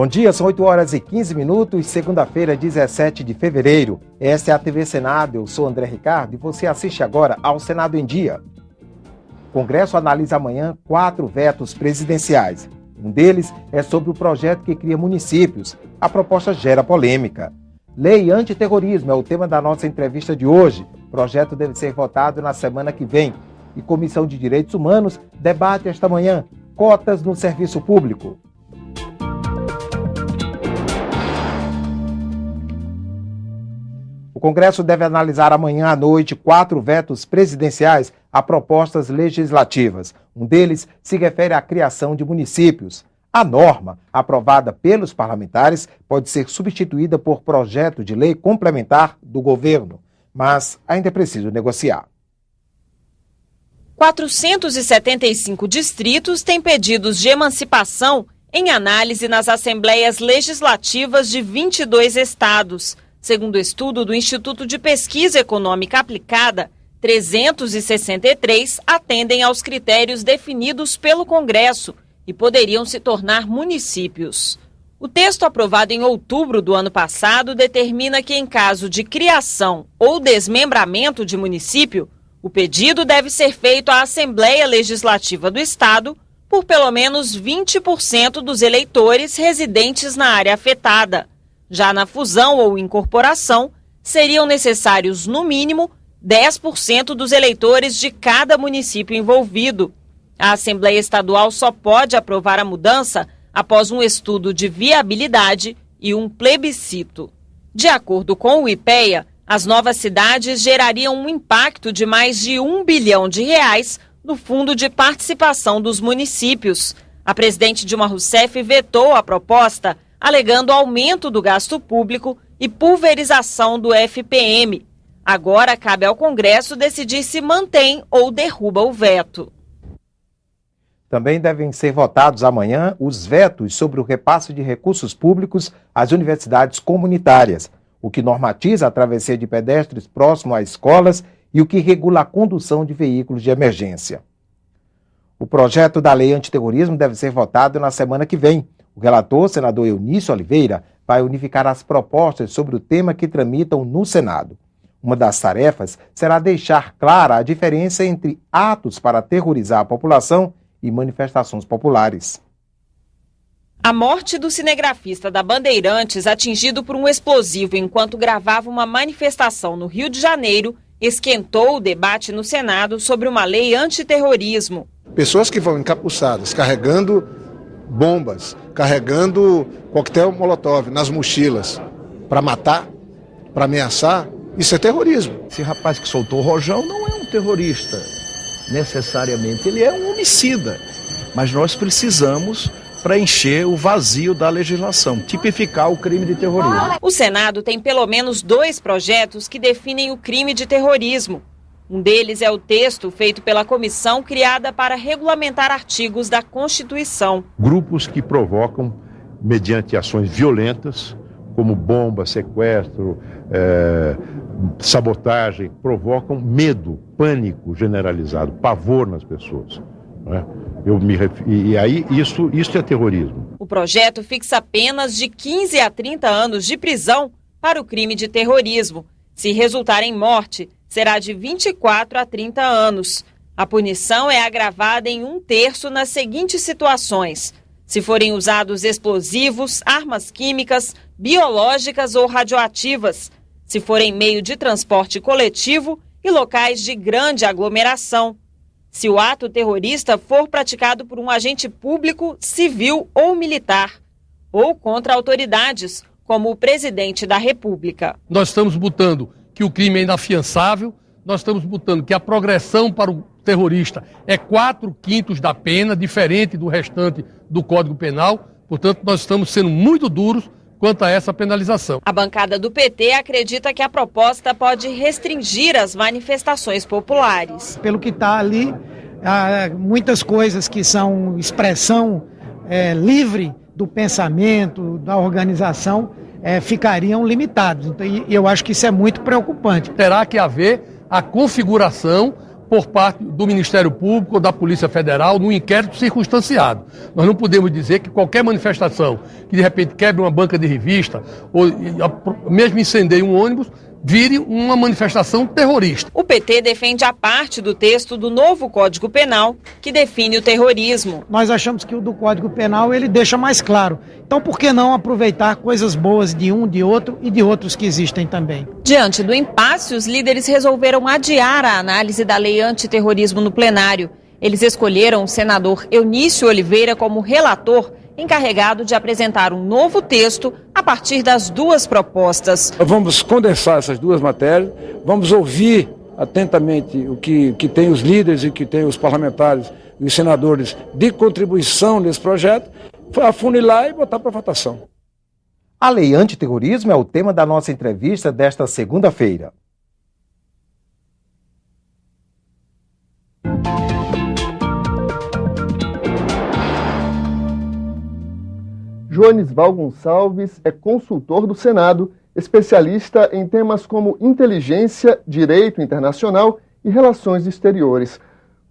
Bom dia, são 8h15, segunda-feira, 17 de fevereiro. Esta é a TV Senado, eu sou André Ricardo e você assiste agora ao Senado em Dia. O Congresso analisa amanhã 4 vetos presidenciais. Um deles é sobre o projeto que cria municípios. A proposta gera polêmica. Lei antiterrorismo é o tema da nossa entrevista de hoje. O projeto deve ser votado na semana que vem. E Comissão de Direitos Humanos debate esta manhã cotas no serviço público. O Congresso deve analisar amanhã à noite 4 vetos presidenciais a propostas legislativas. Um deles se refere à criação de municípios. A norma, aprovada pelos parlamentares, pode ser substituída por projeto de lei complementar do governo, mas ainda é preciso negociar. 475 distritos têm pedidos de emancipação em análise nas assembleias legislativas de 22 estados. Segundo o estudo do Instituto de Pesquisa Econômica Aplicada, 363 atendem aos critérios definidos pelo Congresso e poderiam se tornar municípios. O texto aprovado em outubro do ano passado determina que, em caso de criação ou desmembramento de município, o pedido deve ser feito à Assembleia Legislativa do Estado por pelo menos 20% dos eleitores residentes na área afetada. Já na fusão ou incorporação, seriam necessários, no mínimo, 10% dos eleitores de cada município envolvido. A Assembleia Estadual só pode aprovar a mudança após um estudo de viabilidade e um plebiscito. De acordo com o IPEA, as novas cidades gerariam um impacto de mais de R$1 bilhão no Fundo de Participação dos Municípios. A presidente Dilma Rousseff vetou a proposta, alegando aumento do gasto público e pulverização do FPM. Agora cabe ao Congresso decidir se mantém ou derruba o veto. Também devem ser votados amanhã os vetos sobre o repasse de recursos públicos às universidades comunitárias, o que normatiza a travessia de pedestres próximo às escolas e o que regula a condução de veículos de emergência. O projeto da lei antiterrorismo deve ser votado na semana que vem. O relator, senador Eunício Oliveira, vai unificar as propostas sobre o tema que tramitam no Senado. Uma das tarefas será deixar clara a diferença entre atos para aterrorizar a população e manifestações populares. A morte do cinegrafista da Bandeirantes, atingido por um explosivo enquanto gravava uma manifestação no Rio de Janeiro, esquentou o debate no Senado sobre uma lei antiterrorismo. Pessoas que vão encapuçadas, carregando bombas, carregando coquetel molotov nas mochilas para matar, para ameaçar, isso é terrorismo. Esse rapaz que soltou o rojão não é um terrorista, necessariamente. Ele é um homicida. Mas nós precisamos preencher o vazio da legislação, tipificar o crime de terrorismo. O Senado tem pelo menos 2 projetos que definem o crime de terrorismo. Um deles é o texto feito pela comissão criada para regulamentar artigos da Constituição. Grupos que provocam, mediante ações violentas, como bomba, sequestro, sabotagem, provocam medo, pânico generalizado, pavor nas pessoas. Né? E aí isso é terrorismo. O projeto fixa penas de 15 a 30 anos de prisão para o crime de terrorismo. Se resultar em morte, será de 24 a 30 anos. A punição é agravada em 1/3 nas seguintes situações: se forem usados explosivos, armas químicas, biológicas ou radioativas, se forem meio de transporte coletivo e locais de grande aglomeração, se o ato terrorista for praticado por um agente público, civil ou militar, ou contra autoridades, como o presidente da República. Nós estamos botando que o crime é inafiançável, nós estamos botando que a progressão para o terrorista é 4/5 da pena, diferente do restante do Código Penal. Portanto, nós estamos sendo muito duros quanto a essa penalização. A bancada do PT acredita que a proposta pode restringir as manifestações populares. Pelo que está ali, há muitas coisas que são expressão livre do pensamento, da organização, ficariam limitados. Então, eu acho que isso é muito preocupante. Terá que haver a configuração por parte do Ministério Público ou da Polícia Federal num inquérito circunstanciado. Nós não podemos dizer que qualquer manifestação que de repente quebre uma banca de revista ou mesmo incendeie um ônibus vire uma manifestação terrorista. O PT defende a parte do texto do novo Código Penal que define o terrorismo. Nós achamos que o do Código Penal ele deixa mais claro. Então por que não aproveitar coisas boas de um, de outro e de outros que existem também? Diante do impasse, os líderes resolveram adiar a análise da lei antiterrorismo no plenário. Eles escolheram o senador Eunício Oliveira como relator, encarregado de apresentar um novo texto a partir das duas propostas. Vamos condensar essas duas matérias, vamos ouvir atentamente o que tem os líderes e que tem os parlamentares e os senadores de contribuição nesse projeto, afunilar e botar para votação. A lei antiterrorismo é o tema da nossa entrevista desta segunda-feira. Joanisval Gonçalves é consultor do Senado, especialista em temas como inteligência, direito internacional e relações exteriores.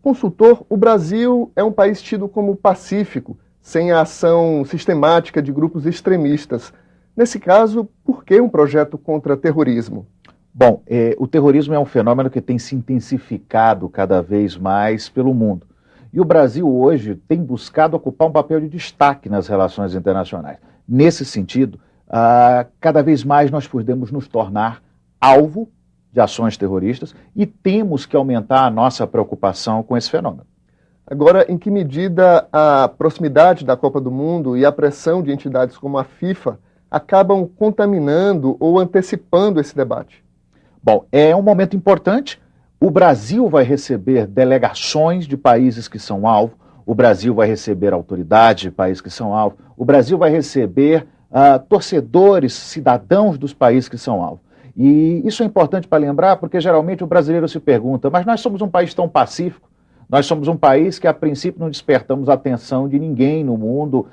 Consultor, o Brasil é um país tido como pacífico, sem a ação sistemática de grupos extremistas. Nesse caso, por que um projeto contra terrorismo? Bom, o terrorismo é um fenômeno que tem se intensificado cada vez mais pelo mundo. E o Brasil hoje tem buscado ocupar um papel de destaque nas relações internacionais. Nesse sentido, cada vez mais nós podemos nos tornar alvo de ações terroristas e temos que aumentar a nossa preocupação com esse fenômeno. Agora, em que medida a proximidade da Copa do Mundo e a pressão de entidades como a FIFA acabam contaminando ou antecipando esse debate? Bom, é um momento importante. O Brasil vai receber delegações de países que são alvo, o Brasil vai receber autoridades de países que são alvo, o Brasil vai receber torcedores, cidadãos dos países que são alvo. E isso é importante para lembrar, porque geralmente o brasileiro se pergunta, mas nós somos um país tão pacífico, nós somos um país que a princípio não despertamos a atenção de ninguém no mundo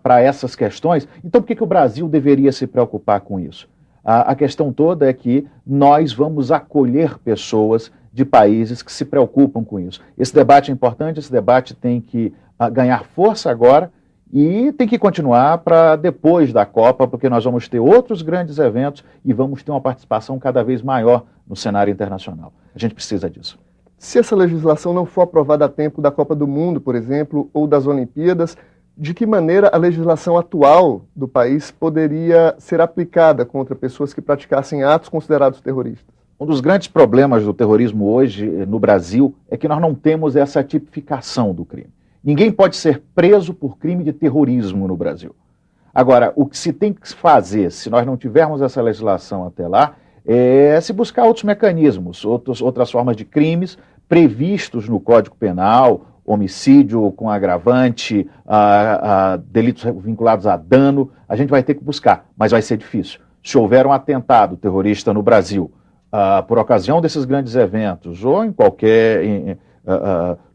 para essas questões, então por que o Brasil deveria se preocupar com isso? A questão toda é que nós vamos acolher pessoas de países que se preocupam com isso. Esse debate é importante, esse debate tem que ganhar força agora e tem que continuar para depois da Copa, porque nós vamos ter outros grandes eventos e vamos ter uma participação cada vez maior no cenário internacional. A gente precisa disso. Se essa legislação não for aprovada a tempo da Copa do Mundo, por exemplo, ou das Olimpíadas, de que maneira a legislação atual do país poderia ser aplicada contra pessoas que praticassem atos considerados terroristas? Um dos grandes problemas do terrorismo hoje no Brasil é que nós não temos essa tipificação do crime. Ninguém pode ser preso por crime de terrorismo no Brasil. Agora, o que se tem que fazer, se nós não tivermos essa legislação até lá, é se buscar outros mecanismos, outras formas de crimes previstos no Código Penal, homicídio com agravante, delitos vinculados a dano, a gente vai ter que buscar, mas vai ser difícil. Se houver um atentado terrorista no Brasil, por ocasião desses grandes eventos, ou em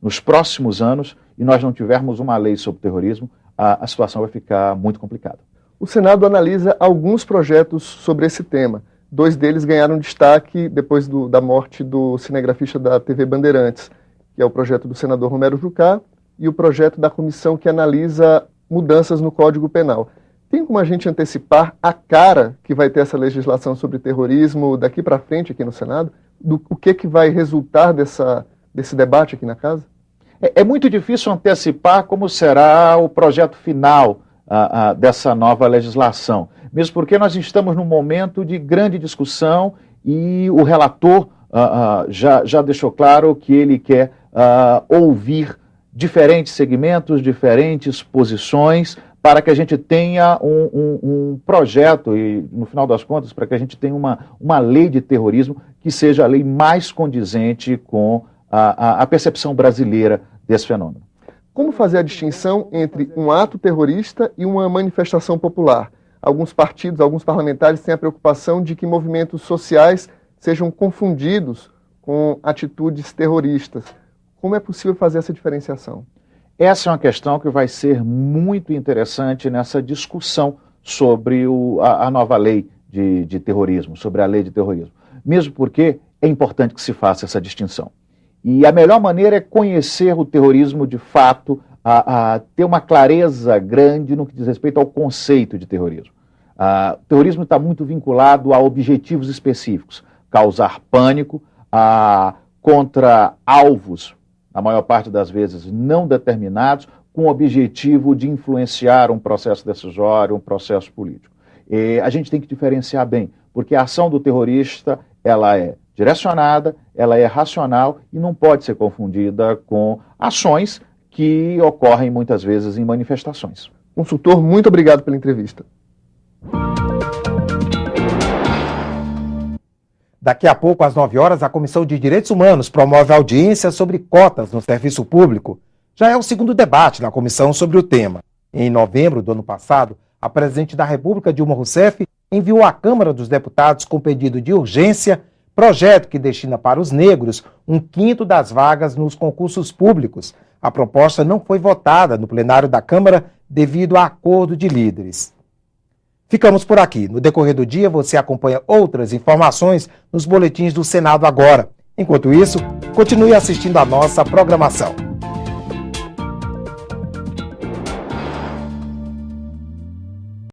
nos próximos anos, e nós não tivermos uma lei sobre terrorismo, a situação vai ficar muito complicada. O Senado analisa alguns projetos sobre esse tema. 2 deles ganharam destaque depois da morte do cinegrafista da TV Bandeirantes, que é o projeto do senador Romero Jucá, e o projeto da comissão que analisa mudanças no Código Penal. Tem como a gente antecipar a cara que vai ter essa legislação sobre terrorismo daqui para frente aqui no Senado? O que vai resultar desse debate aqui na casa? É muito difícil antecipar como será o projeto final dessa nova legislação, mesmo porque nós estamos num momento de grande discussão e o relator já deixou claro que ele quer ouvir diferentes segmentos, diferentes posições, para que a gente tenha um projeto e, no final das contas, para que a gente tenha uma lei de terrorismo que seja a lei mais condizente com a percepção brasileira desse fenômeno. Como fazer a distinção entre um ato terrorista e uma manifestação popular? Alguns partidos, alguns parlamentares têm a preocupação de que movimentos sociais sejam confundidos com atitudes terroristas. Como é possível fazer essa diferenciação? Essa é uma questão que vai ser muito interessante nessa discussão sobre a nova lei de terrorismo, sobre a lei de terrorismo. Mesmo porque é importante que se faça essa distinção. E a melhor maneira é conhecer o terrorismo de fato, ter uma clareza grande no que diz respeito ao conceito de terrorismo. O terrorismo está muito vinculado a objetivos específicos, causar pânico contra alvos, na maior parte das vezes não determinados, com o objetivo de influenciar um processo decisório, um processo político. E a gente tem que diferenciar bem, porque a ação do terrorista ela é direcionada, ela é racional e não pode ser confundida com ações que ocorrem muitas vezes em manifestações. Consultor, muito obrigado pela entrevista. Daqui a pouco, às 9 horas, a Comissão de Direitos Humanos promove audiência sobre cotas no serviço público. Já é o segundo debate na comissão sobre o tema. Em novembro do ano passado, a presidente da República, Dilma Rousseff, enviou à Câmara dos Deputados com pedido de urgência projeto que destina para os negros 1/5 das vagas nos concursos públicos. A proposta não foi votada no plenário da Câmara devido a acordo de líderes. Ficamos por aqui. No decorrer do dia, você acompanha outras informações nos boletins do Senado Agora. Enquanto isso, continue assistindo a nossa programação.